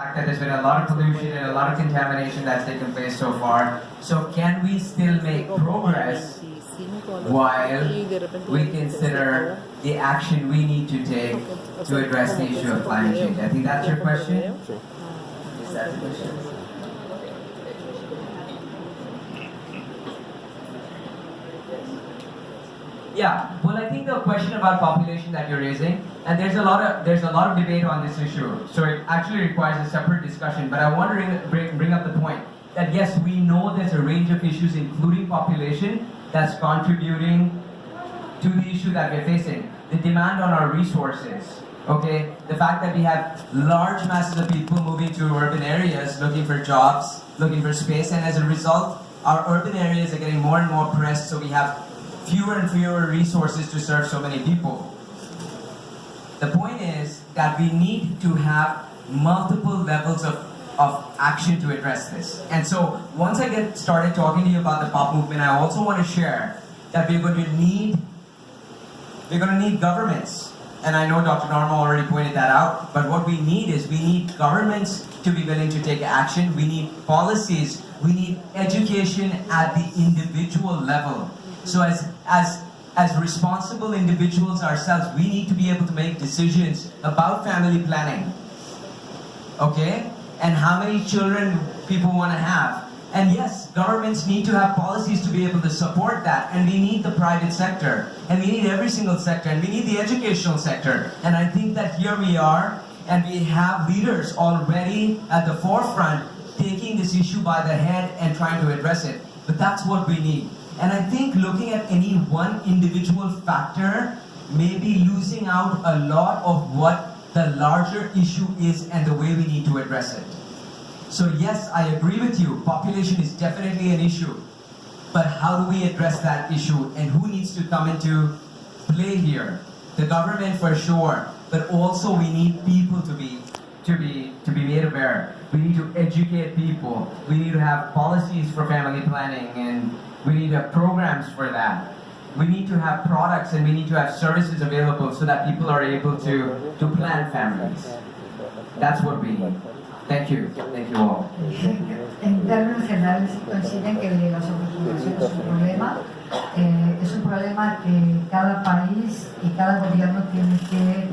fact that there's been a lot of pollution and a lot of contamination that's taken place so far. So can we still make progress while we consider the action we need to take to address the issue of climate change? I think that's your question. Is that the question? Yeah, well, I think the question about population that you're raising, and there's a lot of debate on this issue, so it actually requires a separate discussion. But I want to bring up the point that yes, we know there's a range of issues, including population, that's contributing to the issue that we're facing. The demand on our resources, okay? The fact that we have large masses of people moving to urban areas, looking for jobs, looking for space, and as a result, our urban areas are getting more and more pressed, so we have fewer and fewer resources to serve so many people. The point is that we need to have multiple levels of action to address this. And so once I get started talking to you about the POP movement, I also want to share that we're going to need governments. And I know Dr. Norma already pointed that out, but what we need governments to be willing to take action. We need policies. We need education at the individual level. So as responsible individuals ourselves, we need to be able to make decisions about family planning, okay? And how many children people want to have. And yes, governments need to have policies to be able to support that. And we need the private sector. And we need every single sector. And we need the educational sector. And I think that here we are, and we have leaders already at the forefront taking this issue by the head and trying to address it. But that's what we need. And I think looking at any one individual factor may be losing out a lot of what the larger issue is and the way we need to address it. So yes, I agree with you, population is definitely an issue. But how do we address that issue, and who needs to come into play here? The government for sure, but also we need people to be made aware. We need to educate people. We need to have policies for family planning, and we need to have programs for that. We need to have products, and we need to have services available so that people are able to plan families. That's what we need. Thank you. Thank you all. En términos generales, coinciden que la sobrepoblación es un problema que cada país y cada gobierno tiene que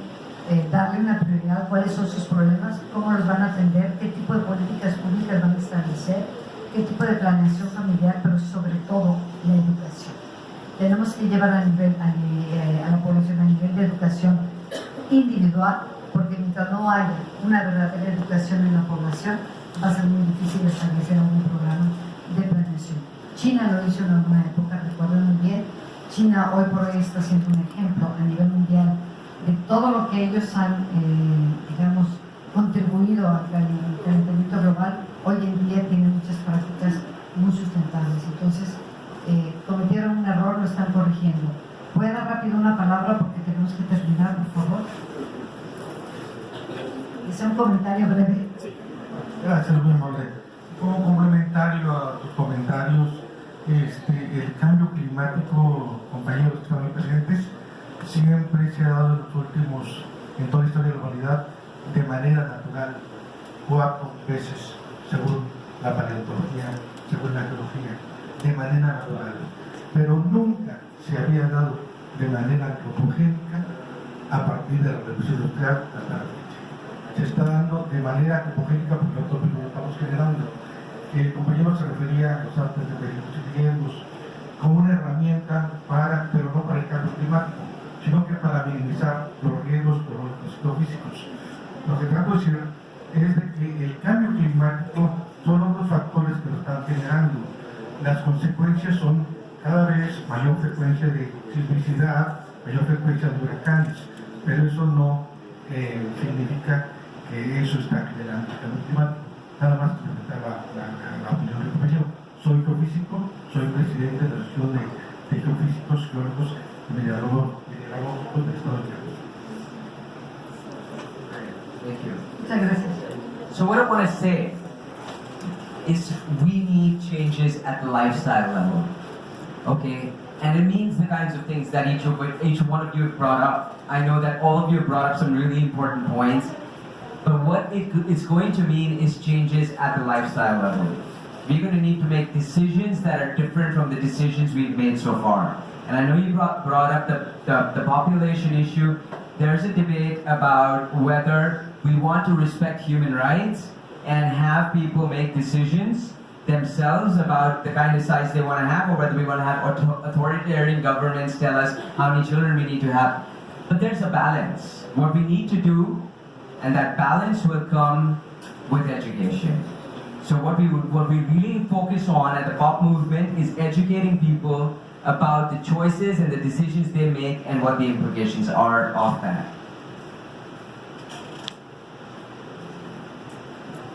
darle una prioridad, cuáles son sus problemas, cómo los van a atender, qué tipo de políticas públicas van a establecer, qué tipo de planeación familiar, pero sobre todo la educación. Tenemos que llevar a la población a nivel de educación individual, porque mientras no haya una verdadera educación en la población, va a ser muy difícil establecer algún programa de planeación. China lo hizo en alguna época, recuerdo muy bien. China hoy por hoy está siendo un ejemplo a nivel mundial de todo lo que ellos han, contribuido al calentamiento global. Hoy en día tienen muchas prácticas muy sustentables. Entonces, cometieron un error, lo están corrigiendo. ¿Puede dar rápido una palabra porque tenemos que terminar, por favor? Es un comentario breve. Gracias, muy amable. Como complementario a tus comentarios, el cambio climático, compañeros que están ahí presentes, siempre se ha dado en toda la historia de la humanidad, de manera natural, 4 veces, según la paleontología, según la geología, de manera natural. Pero nunca se había dado de manera antropogénica a partir de la revolución industrial hasta la fecha. Se está dando de manera antropogénica porque nosotros lo estamos generando. El compañero se refería a los artes de peligros y riesgos como una herramienta pero no para el cambio climático, sino que para minimizar los riesgos ecológicos y geofísicos. Lo que trato de decir es de que el cambio climático son otros factores que lo están generando. Las consecuencias son cada vez mayor frecuencia de sismicidad, mayor frecuencia de huracanes, pero eso no significa que eso está generando el cambio climático. Nada más complementar la opinión del compañero. Soy geofísico, soy presidente de la Asociación de Geofísicos, Geólogos y Mineralógicos del Estado de Yale. Thank you. Muchas gracias. So what I want to say is we need changes at the lifestyle level, okay? And it means the kinds of things that each one of you have brought up. I know that all of you have brought up some really important points. But what it's going to mean is changes at the lifestyle level. We're going to need to make decisions that are different from the decisions we've made so far. And I know you brought up the population issue. There's a debate about whether we want to respect human rights and have people make decisions themselves about the kind of size they want to have, or whether we want to have authoritarian governments tell us how many children we need to have. But there's a balance. What we need to do, and that balance will come with education. So what we really focus on at the POP movement is educating people about the choices and the decisions they make and what the implications are of that.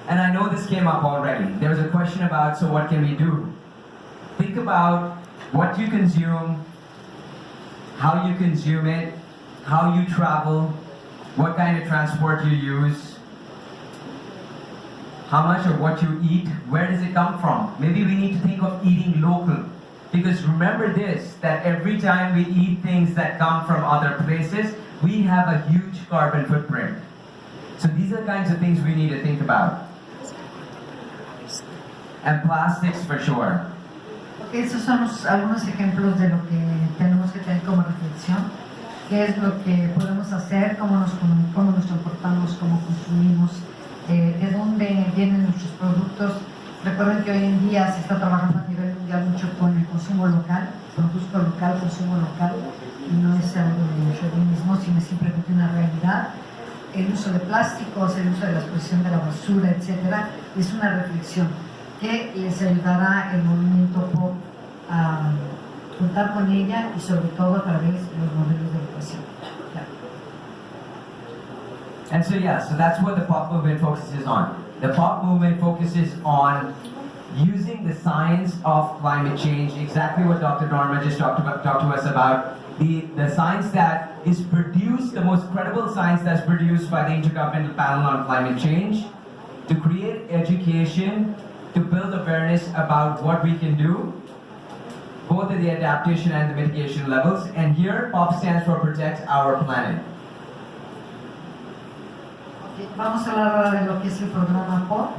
And I know this came up already. There was a question about, so what can we do? Think about what you consume, how you consume it, how you travel, what kind of transport you use, how much of what you eat, where does it come from? Maybe we need to think of eating local. Because remember this, that every time we eat things that come from other places, we have a huge carbon footprint. So these are the kinds of things we need to think about. And plastics for sure. Okay, esos son algunos ejemplos de lo que tenemos que tener como reflexión. ¿Qué es lo que podemos hacer? ¿Cómo nos comportamos? ¿Cómo consumimos? ¿De dónde vienen nuestros productos? Recuerden que hoy en día se está trabajando a nivel mundial mucho con el consumo local, produzco local, consumo local, y no es algo de chauvinismo, sino simplemente una realidad. El uso de plásticos, el uso de la expresión de la basura, etcétera, es una reflexión que les ayudará el movimiento POP a contar con ella y sobre todo a través de los modelos de educación. And so so that's what the POP movement focuses on. The POP movement focuses on using the science of climate change, exactly what Dr. Norma just talked to us about, the science that is produced, the most credible science that's produced by the Intergovernmental Panel on Climate Change, to create education, to build awareness about what we can do, both at the adaptation and the mitigation levels. And here, POP stands for Protect Our Planet. Vamos a hablar ahora de lo que es el programa POP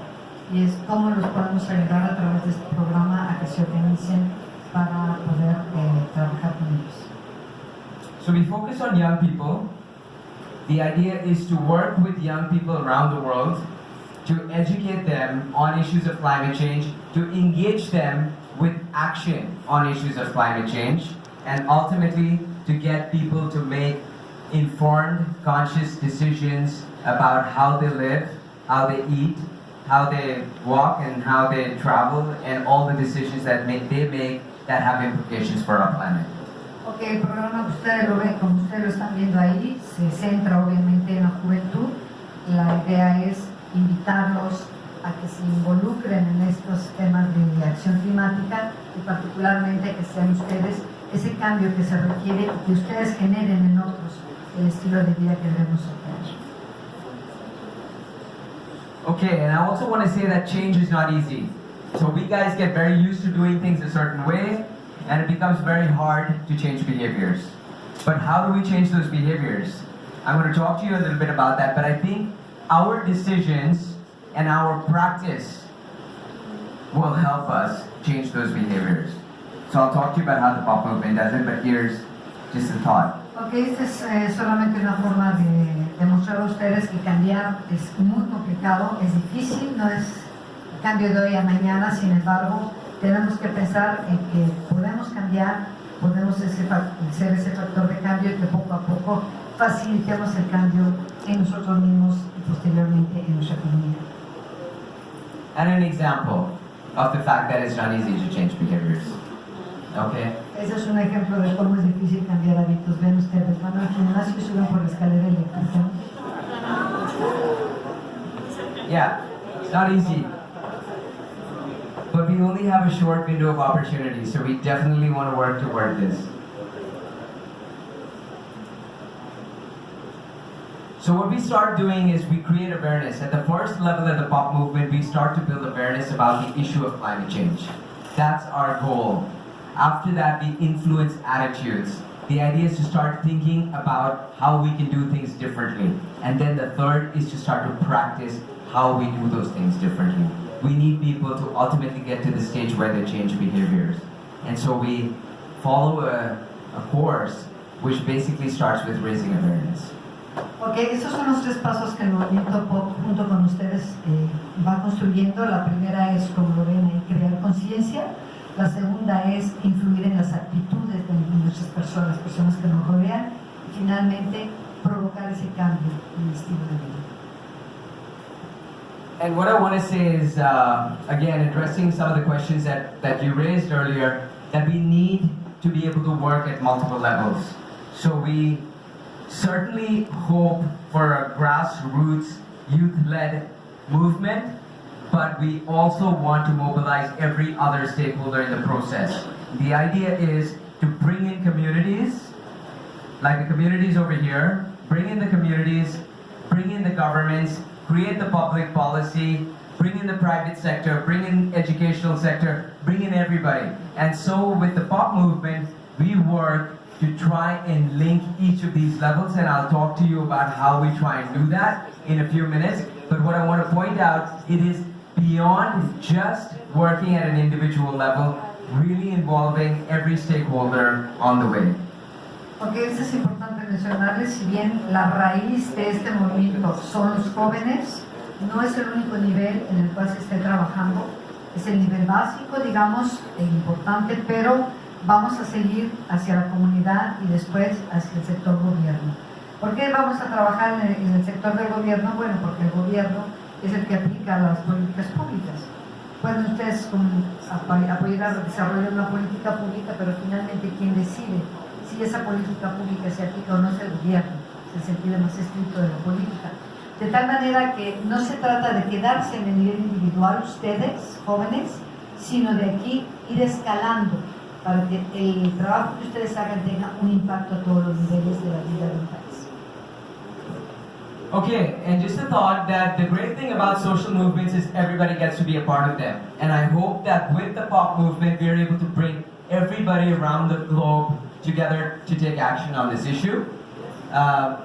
y es cómo los podemos ayudar a través de este programa a que se organicen para poder trabajar con ellos. So we focus on young people. The idea is to work with young people around the world, to educate them on issues of climate change, to engage them with action on issues of climate change, and ultimately to get people to make informed, conscious decisions about how they live, how they eat, how they walk, and how they travel, and all the decisions that they make that have implications for our planet. Ok, el programa que ustedes lo ven, como ustedes lo están viendo ahí, se centra obviamente en la juventud. La idea es invitarlos a que se involucren en estos temas de acción climática y particularmente que sean ustedes ese cambio que se requiere y que ustedes generen en otros el estilo de vida que debemos obtener. Okay, and I also want to say that change is not easy. So we guys get very used to doing things a certain way, and it becomes very hard to change behaviors. But how do we change those behaviors? I'm going to talk to you a little bit about that, but I think our decisions and our practice will help us change those behaviors. So I'll talk to you about how the POP movement does it, but here's just a thought. Ok, esta es solamente una forma de demostrar a ustedes que cambiar es muy complicado, es difícil, no es cambio de hoy a mañana, sin embargo, tenemos que pensar en que podemos cambiar, podemos ser ese factor de cambio y que poco a poco facilitemos el cambio en nosotros mismos y posteriormente en nuestra economía. And an example of the fact that it's not easy to change behaviors. Okay? Ese es un ejemplo de cómo es difícil cambiar hábitos. Ven ustedes, van al gimnasio y suben por la escalera eléctrica. Yeah, it's not easy. But we only have a short window of opportunity, so we definitely want to work toward this. So what we start doing is we create awareness. At the first level of the POP movement, we start to build awareness about the issue of climate change. That's our goal. After that, we influence attitudes. The idea is to start thinking about how we can do things differently. And then the third is to start to practice how we do those things differently. We need people to ultimately get to the stage where they change behaviors. And so we follow a course which basically starts with raising awareness. Ok, esos son los tres pasos que el movimiento POP junto con ustedes va construyendo. La primera es, como lo ven ahí, crear conciencia. La segunda es influir en las actitudes de nuestras personas, las personas que nos rodean. Y finalmente, provocar ese cambio en el estilo de vida. And what I want to say is, again, addressing some of the questions that you raised earlier, that we need to be able to work at multiple levels. So we certainly hope for a grassroots, youth-led movement, but we also want to mobilize every other stakeholder in the process. The idea is to bring in communities, like the communities over here, bring in the communities, bring in the governments, create the public policy, bring in the private sector, bring in educational sector, bring in everybody. And so with the POP movement, we work to try and link each of these levels, and I'll talk to you about how we try and do that in a few minutes. But what I want to point out, it is beyond just working at an individual level, really involving every stakeholder on the way. Porque eso es importante mencionarles, si bien la raíz de este movimiento son los jóvenes, no es el único nivel en el cual se esté trabajando, es el nivel básico, digamos, e importante, pero vamos a seguir hacia la comunidad y después hacia el sector gobierno. ¿Por qué vamos a trabajar en el sector del gobierno? Bueno, porque el gobierno es el que aplica las políticas públicas. Pueden ustedes apoyar al desarrollo de una política pública, pero finalmente quien decide si esa política pública se aplica o no es el gobierno, es el sentido más estricto de la política. De tal manera que no se trata de quedarse en el nivel individual ustedes, jóvenes, sino de aquí ir escalando para que el trabajo que ustedes hagan tenga un impacto a todos los niveles de la vida del país. Okay, and just a thought that the great thing about social movements is everybody gets to be a part of them. And I hope that with the POP movement, we're able to bring everybody around the globe together to take action on this issue. I'm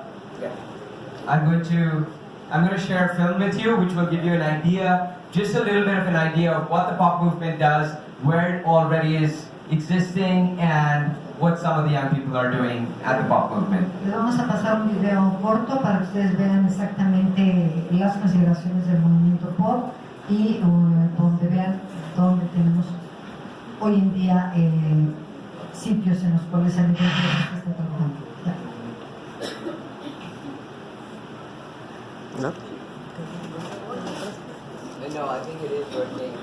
going to share a film with you which will give you an idea, just a little bit of an idea of what the POP movement does, where it already is existing, and what some of the young people are doing at the POP movement. Les vamos a pasar un video corto para que ustedes vean exactamente las consideraciones del movimiento POP y donde vean dónde tenemos hoy en día sitios en los cuales el movimiento se está trabajando. No? No, I think it is working.